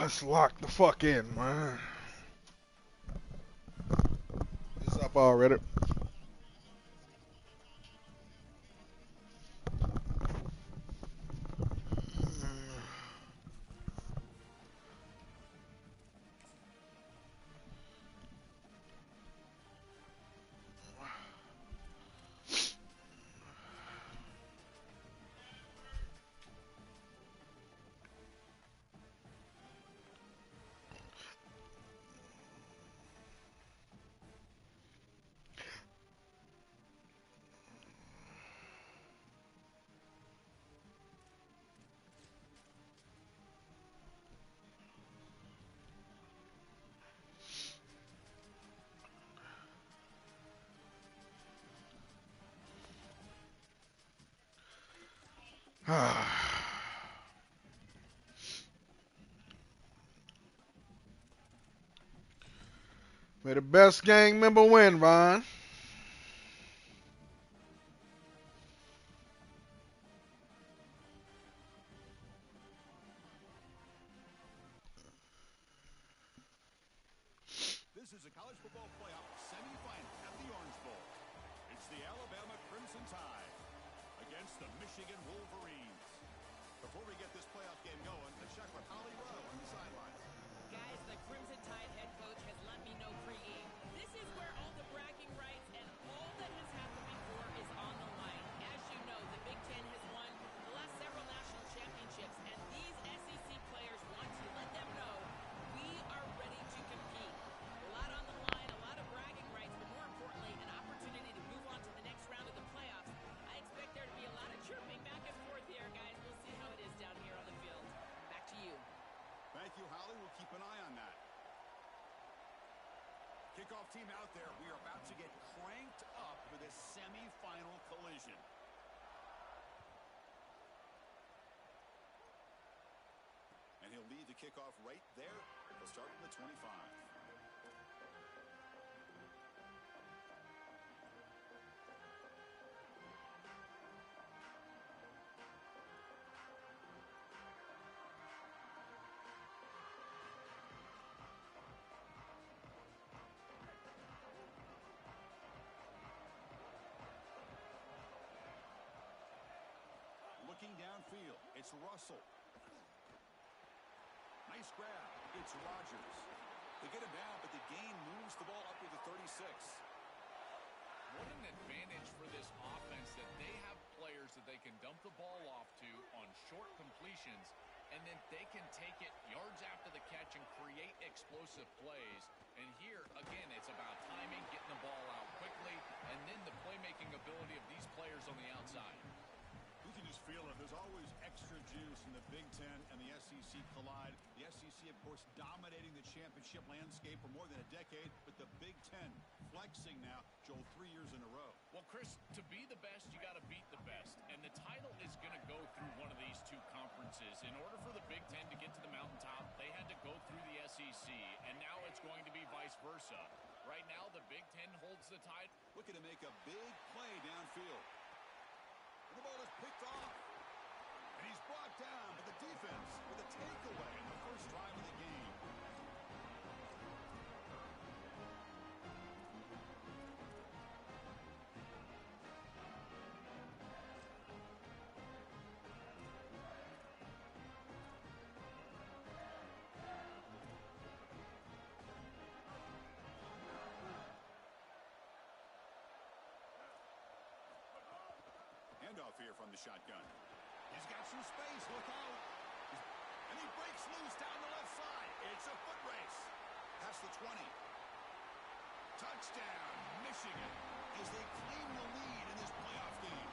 Let's lock the fuck in, man. It's up already. May the best gang member win, Ron. This is a college football playoff semifinal at the Orange Bowl. It's the Alabama Crimson Tide against the Michigan Wolverines. Before we get this playoff game going, let's check with Holly Rowe on the sideline. Guys, the Crimson Tide head coach has let me know pregame. This is where all the bragging rights and all that has happened before is on the line. As you know, the Big Ten has won the last several national championships, and these SEC players want to let them know we are ready to compete. A lot on the line, a lot of bragging rights, but more importantly, an opportunity to move on to the next round of the playoffs. I expect there to be a lot of chirping back and forth here, guys. We'll see how it is down here on the field. Back to you. Thank you, Holly. We'll keep an eye on that. Kickoff team out there. We are about to get cranked up for this semifinal collision. And he'll lead the kickoff right there. He'll start from the 25. Looking downfield, it's Russell. Nice grab. It's Rodgers. They get him down, but the gain moves the ball up to the 36. What an advantage for this offense that they have players that they can dump the ball off to on short completions, and then they can take it yards after the catch and create explosive plays. And here, again, it's about timing, getting the ball out quickly, and then the playmaking ability of these players on the outside. You can just feel it. There's always extra juice in the Big Ten and the SEC collide. The SEC, of course, dominating the championship landscape for more than a decade, but the Big Ten flexing now, Joel, 3 years in a row. Well, Chris, to be the best, you got to beat the best. And the title is going to go through one of these two conferences. In order for the Big Ten to get to the mountaintop, they had to go through the SEC. And now it's going to be vice versa. Right now, the Big Ten holds the title. Looking to make a big play downfield. The ball is picked off. And he's brought down, but the defense with a takeaway in the first drive of the game. Handoff here from the shotgun. He's got some space. Look out. And he breaks loose down the left side. It's a foot race. Past the 20. Touchdown, Michigan, as they claim the lead in this playoff game.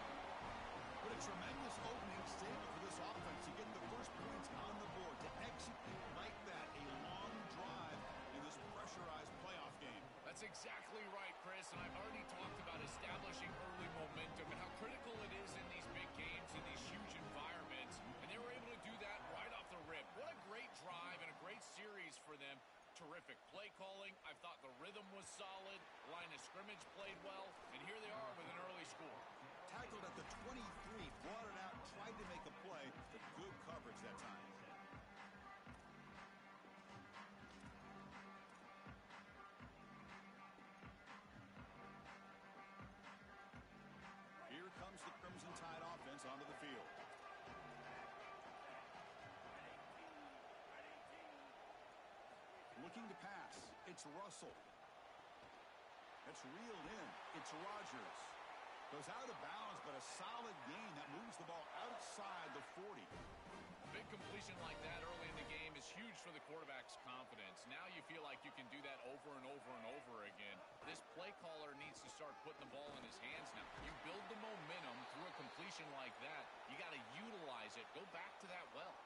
What a tremendous opening statement for this offense to get the first points on the board, to execute like that a long drive in this pressurized playoff game. That's exactly right, Chris, and I've already talked about establishing early momentum and how critical it is in these big games, in these huge environments, and they were able to do that right off the rip. What a great drive and a great series for them. Terrific play calling. I thought the rhythm was solid, line of scrimmage played well, and here they are with an early score. Tackled at the 23, brought it out, tried to make a play, but good coverage that time. Looking to pass. It's Russell. It's reeled in. It's Rodgers. Goes out of bounds, but a solid gain that moves the ball outside the 40. A big completion like that early in the game is huge for the quarterback's confidence. Now you feel like you can do that over and over and over again. This play caller needs to start putting the ball in his hands now. You build the momentum through a completion like that. You got to utilize it. Go back to that well.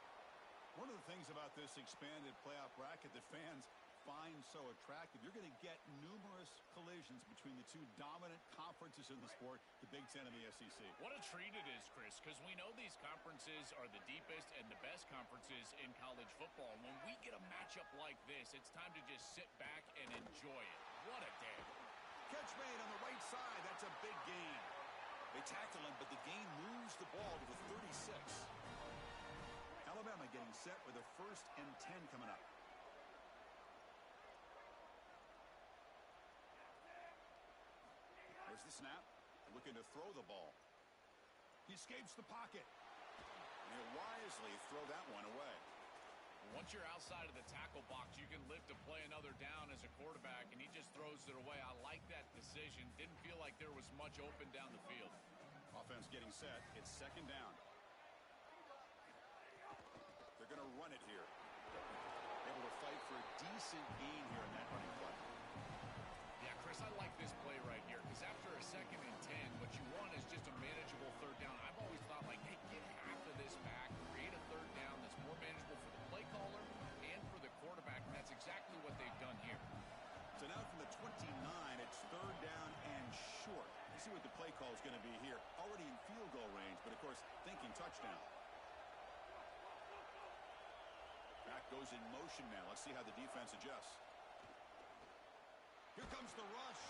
One of the things about this expanded playoff bracket that fans find so attractive, you're going to get numerous collisions between the two dominant conferences in the sport, the Big Ten and the SEC. What a treat it is, Chris, because we know these conferences are the deepest and the best conferences in college football. When we get a matchup like this, it's time to just sit back and enjoy it. What a day. Catch made on the right side. That's a big gain. They tackle him, but the gain moves the ball to the 36. Alabama getting set with a 1st and 10 coming up. There's the snap. Looking to throw the ball. He escapes the pocket. And he'll wisely throw that one away. Once you're outside of the tackle box, you can live to play another down as a quarterback, and he just throws it away. I like that decision. Didn't feel like there was much open down the field. Offense getting set. It's 2nd down. They're going to run it here. Able to fight for a decent gain here in that running play. Yeah, Chris, I like this play right here because after a 2nd and 10, what you want is just a manageable 3rd down. I've always thought, like, hey, get half of this back, create a 3rd down that's more manageable for the play caller and for the quarterback, and that's exactly what they've done here. So now from the 29, it's 3rd down and short. You see what the play call is going to be here. Already in field goal range, but, of course, thinking touchdown. Back goes in motion now. Let's see how the defense adjusts. Here comes the rush.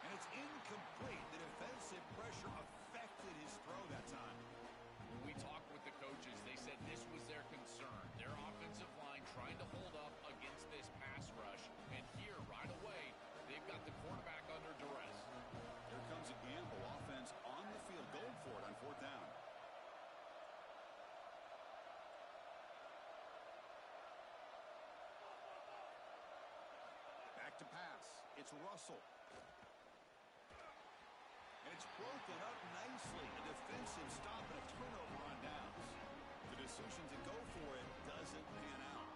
And it's incomplete. The defensive pressure affected his throw that time. When we talked with the coaches, they said this was their concern. Their offensive line trying to hold up against this pass rush. And here, right away, they've got the quarterback under duress. Here comes a gamble. Offense on the field. Going for it on 4th down. Back to pass. It's Russell. And it's broken up nicely. A defensive stop and a turnover on downs. The decision to go for it doesn't pan out.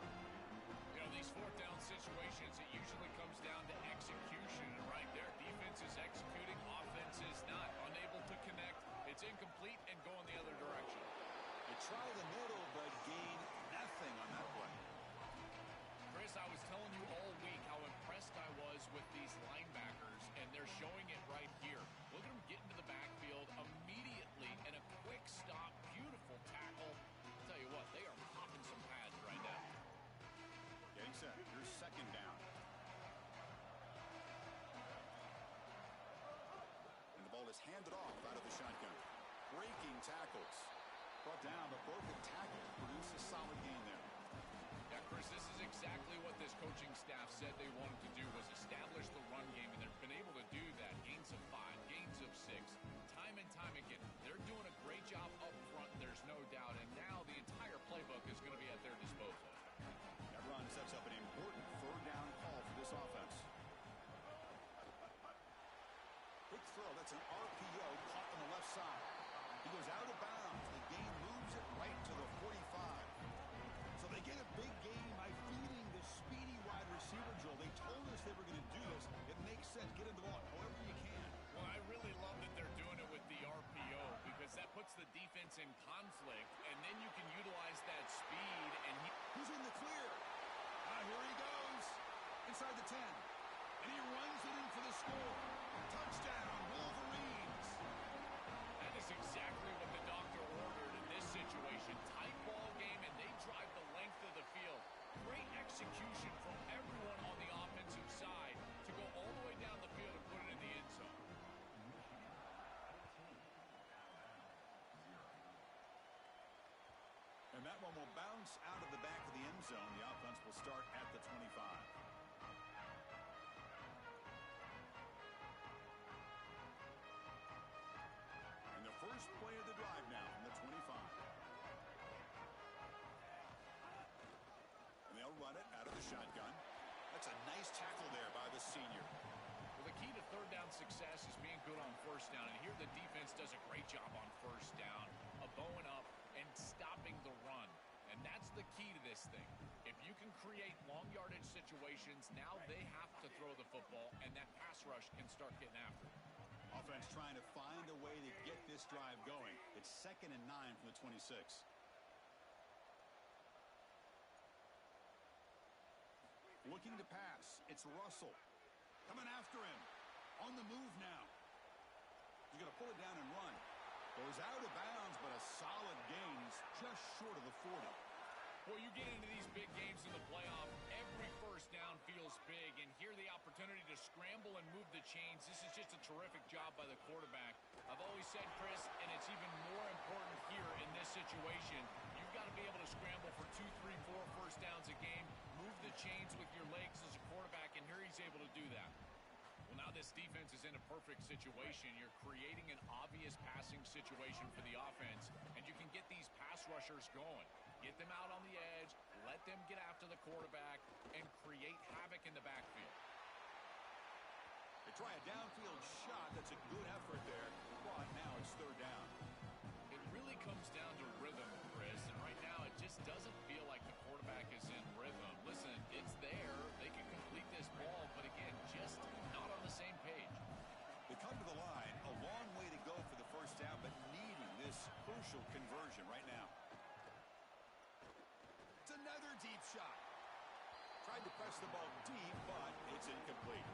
You know, these 4th down situations, it usually comes down to execution. And right there, defense is executing, offense is not. Unable to connect. It's incomplete and going the other direction. They try the middle, but gain nothing on that play. Chris, I was telling you all week how impressed I was with these linebackers, and they're showing it right here. Look at them get into the backfield immediately, and a quick stop, beautiful tackle. I'll tell you what, they are popping some pads right now. Getting set. Here's 2nd down. And the ball is handed off out of the shotgun. Breaking tackles. Brought down, but broken tackle produce a solid gain there. Yeah, Chris, this is exactly what this coaching staff said they wanted to do, was establish the run game, and they've been able to do that. Gains of 5, gains of 6, time and time again. They're doing a great job up front, there's no doubt, and now the entire playbook is going to be at their disposal. That run sets up an important 3rd down call for this offense. Quick throw, that's an RPO caught on the left side. He goes out of bounds. The gain moves it right to the 45. So they get a big gain by feeding the speedy wide receiver drill. They told us they were going to do this. It makes sense. Get him the ball however you can. Well, I really love that they're doing it with the RPO because that puts the defense in conflict, and then you can utilize that speed. And Who's in the clear? Here he goes. Inside the 10. And he runs it in for the score. Touchdown, Wolverines. That is exactly what the doctor ordered in this situation. Tight ball game, and they drive the length of the field. Great execution from everyone on the offensive side to go all the way down the field and put it in the end zone. And that one will bounce out of the back of the end zone. The offense will start at the 25. And the first play of the drive now from the 25. And they'll run it out of the shotgun. That's a nice tackle there by the senior. Well, the key to third down success is being good on first down, and here the defense does a great job on first down of bowing up and stopping the run. And that's the key to this thing. If you can create long yardage situations, now they have to throw the football, and that pass rush can start getting after it. Offense trying to find a way to get this drive going. It's 2nd and 9 from the 26. Looking to pass. It's Russell. Coming after him. On the move now. He's going to pull it down and run. Goes out of bounds, but a solid gain. He's just short of the 40. Well, you get into these big games in the playoff, every first down feels big, and here the opportunity to scramble and move the chains. This is just a terrific job by the quarterback. I've always said, Chris, and it's even more important here in this situation, you've got to be able to scramble for 2, 3, 4 first downs a game, move the chains with your legs as a quarterback, and here he's able to do that. Well, now this defense is in a perfect situation. You're creating an obvious passing situation for the offense, and you can get these pass rushers going. Get them out on the edge, let them get after the quarterback, and create havoc in the backfield. They try a downfield shot. That's a good effort there, but now it's third down. It really comes down to rhythm, Chris, and right now it just doesn't feel like the quarterback is in rhythm. Listen, it's there. They can complete this ball, but again, just not on the same page. They come to the line, a long way to go for the first down, but needing this crucial conversion right now. It's another deep shot. Tried to press the ball deep, but it's incomplete.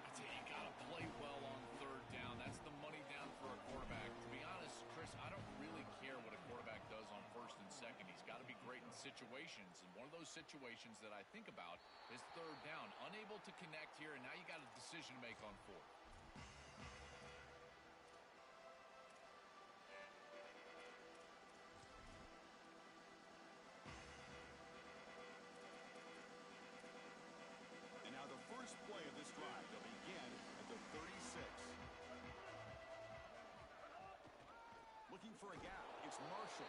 I tell you, you got to play well on third down. That's the money down for a quarterback. To be honest, Chris, I don't really care what a quarterback does on first and second. He's got to be great in situations, and one of those situations that I think about is third down. Unable to connect here, and now you got a decision to make on fourth. And now the first play of this drive. They'll begin at the 36. Looking for a gap. It's Marshall.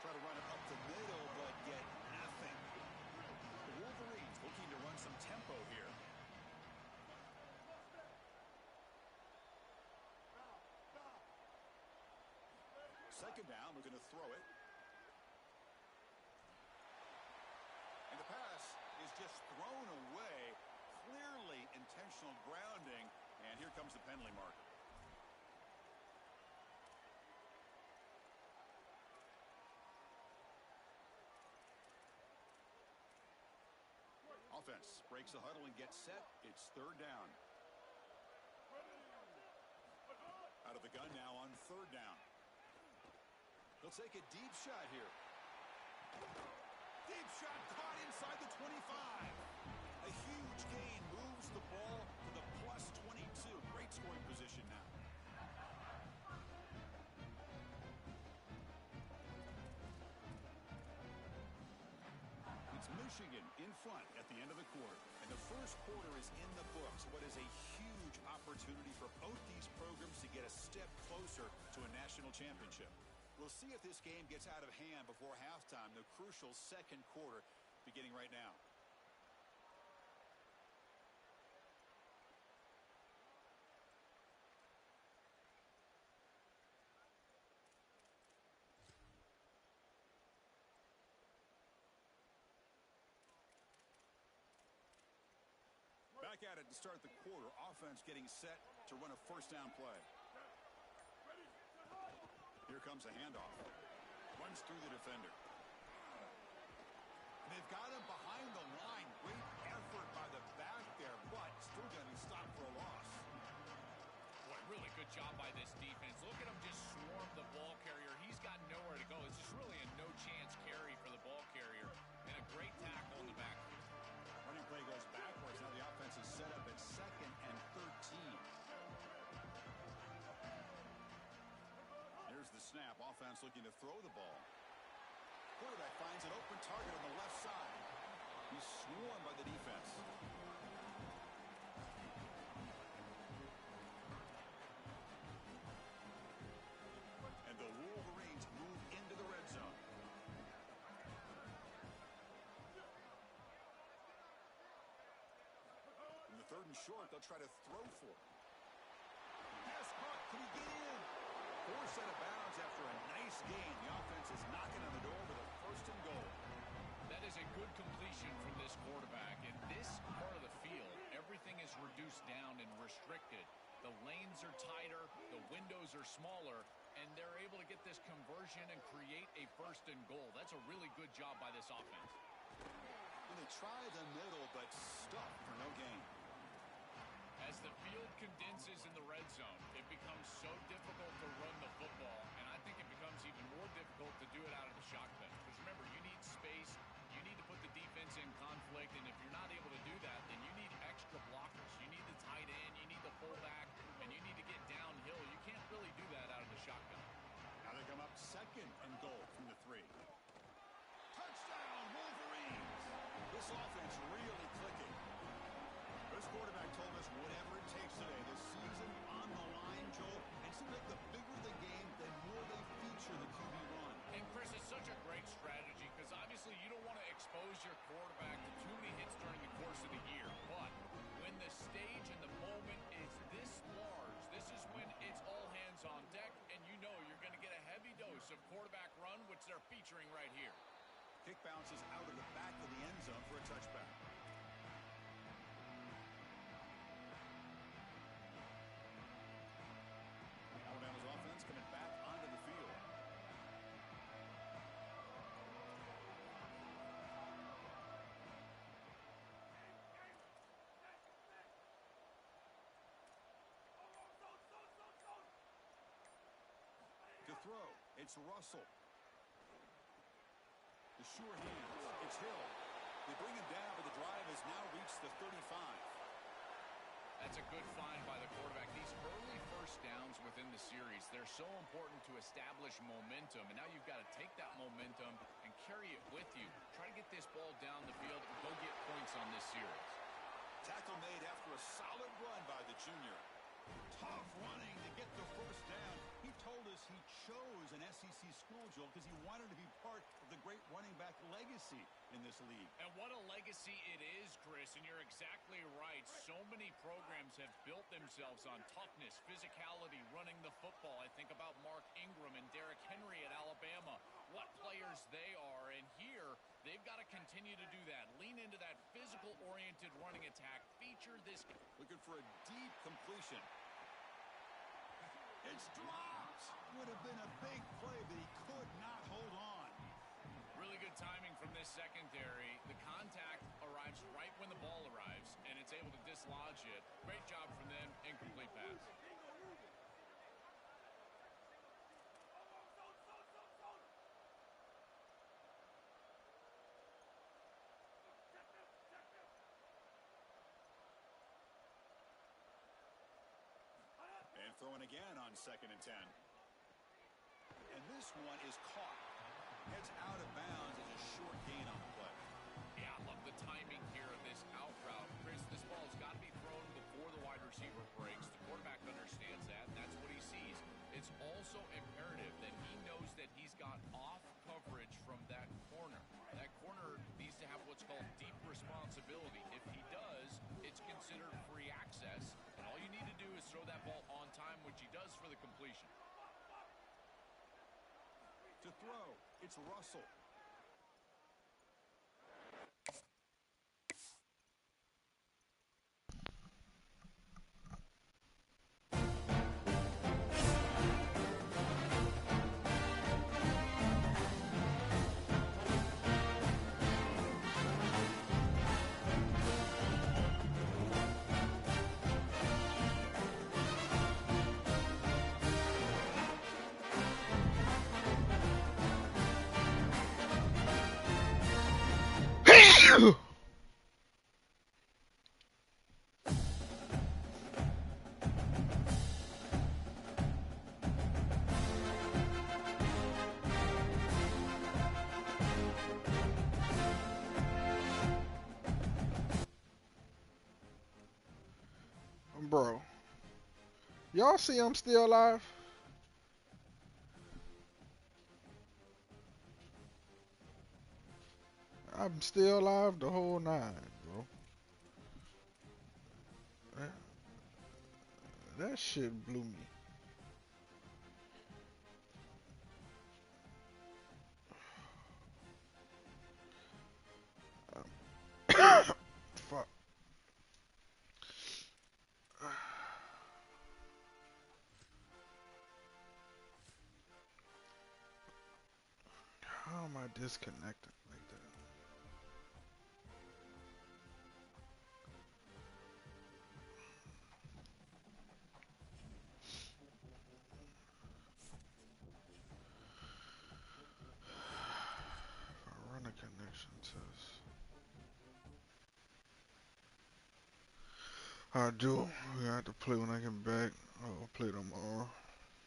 Try to run it up the middle, but get nothing. The Wolverines looking to run some tempo here. Second down, we're going to throw it. And the pass is just thrown away. Clearly intentional grounding. And here comes the penalty marker. Offense breaks the huddle and gets set. It's third down. Out of the gun now on third down. They'll take a deep shot here. Deep shot caught inside the 25. A huge gain moves the ball to the plus 22. Great scoring position now. It's Michigan in front at the end of the quarter. And the first quarter is in the books. What is a huge opportunity for both these programs to get a step closer to a national championship. We'll see if this game gets out of hand before halftime. The crucial second quarter beginning right now. Back at it to start the quarter. Offense getting set to run a first down play. Here comes a handoff. Runs through the defender. And they've got him behind the line. Great effort by the back there, but still getting stopped for a loss. Boy, really good job by this defense. Look at him just swarm the ball carrier. He's got nowhere to go. It's just really a no-chance carry for the ball carrier. And a great tackle in the backfield. Running play goes backwards. Now the offense is set up at 2nd and 13. Here's the snap. Offense looking to throw the ball. Quarterback finds an open target on the left side. He's swarmed by the defense. And the Wolverines move into the red zone. short. They'll try to throw for it. Pass caught. Can he get in? Forced out of bounds after a nice gain. The offense is knocking on the door with a first and goal. That is a good completion from this quarterback. In this part of the field, everything is reduced down and restricted. The lanes are tighter, the windows are smaller, and they're able to get this conversion and create a first and goal. That's a really good job by this offense. And they try the middle, but stuck for no gain. As the field condenses in the red zone, it becomes so difficult to run the football, and I think it becomes even more difficult to do it out of the shotgun. Because remember, you need space, you need to put the defense in conflict, and if you're not able to do that, then you need extra blockers. You need the tight end, you need the fullback, and you need to get downhill. You can't really do that out of the shotgun. Now they come up second and goal from the 3. Touchdown, Wolverines! This offense really clicking. This quarterback told us whatever it takes today. This season on the line, Joel. And it seems like the bigger the game, the more they feature the QB run. And Chris, it's such a great strategy because obviously you don't want to expose your quarterback to too many hits during the course of the year. But when the stage and the moment is this large, this is when it's all hands on deck, and you know you're going to get a heavy dose of quarterback run, which they're featuring right here. Kick bounces out of the back of the end zone for a touchback. Alabama's offense coming back onto the field. To throw, it's Russell. The sure hands, it's Hill. They bring him down, but the drive has now reached the 35. That's a good find by the quarterback. These early first downs within the series, they're so important to establish momentum. And now you've got to take that momentum and carry it with you. Try to get this ball down the field and go get points on this series. Tackle made after a solid run by the junior. Tough running to get the first down. He told us he chose an SEC school, Joel, because he wanted to be part of the great running back legacy in this league. And what a legacy it is, Chris, and you're exactly right. So many programs have built themselves on toughness, physicality, running the football. I think about Mark Ingram and Derrick Henry at Alabama, what players they are. And here, they've got to continue to do that. Lean into that physical-oriented running attack. Feature this. Looking for a deep completion. It's dropped. Would have been a big play, but he could not hold on. Really good timing from this secondary. The contact arrives right when the ball arrives, and it's able to dislodge it. Great job from them. Incomplete pass. And throwing again on 2nd and 10. And this one is caught. Heads out of bounds as a short gain on the play. Yeah, I love the timing here of this out route. Chris, this ball's got to be thrown before the wide receiver breaks. The quarterback understands that, and that's what he sees. It's also imperative that he knows that he's got off coverage from that corner. That corner needs to have what's called deep responsibility. If he does, it's considered free access, and all you need to do is throw that ball on time, which he does for the completion. To throw, it's Russell. Bro, y'all see I'm still alive? I'm still alive the whole 9, bro. That shit blew me. Fuck. How am I disconnected like that? If I run a connection test. I do. We have to play when I get back. I'll play tomorrow.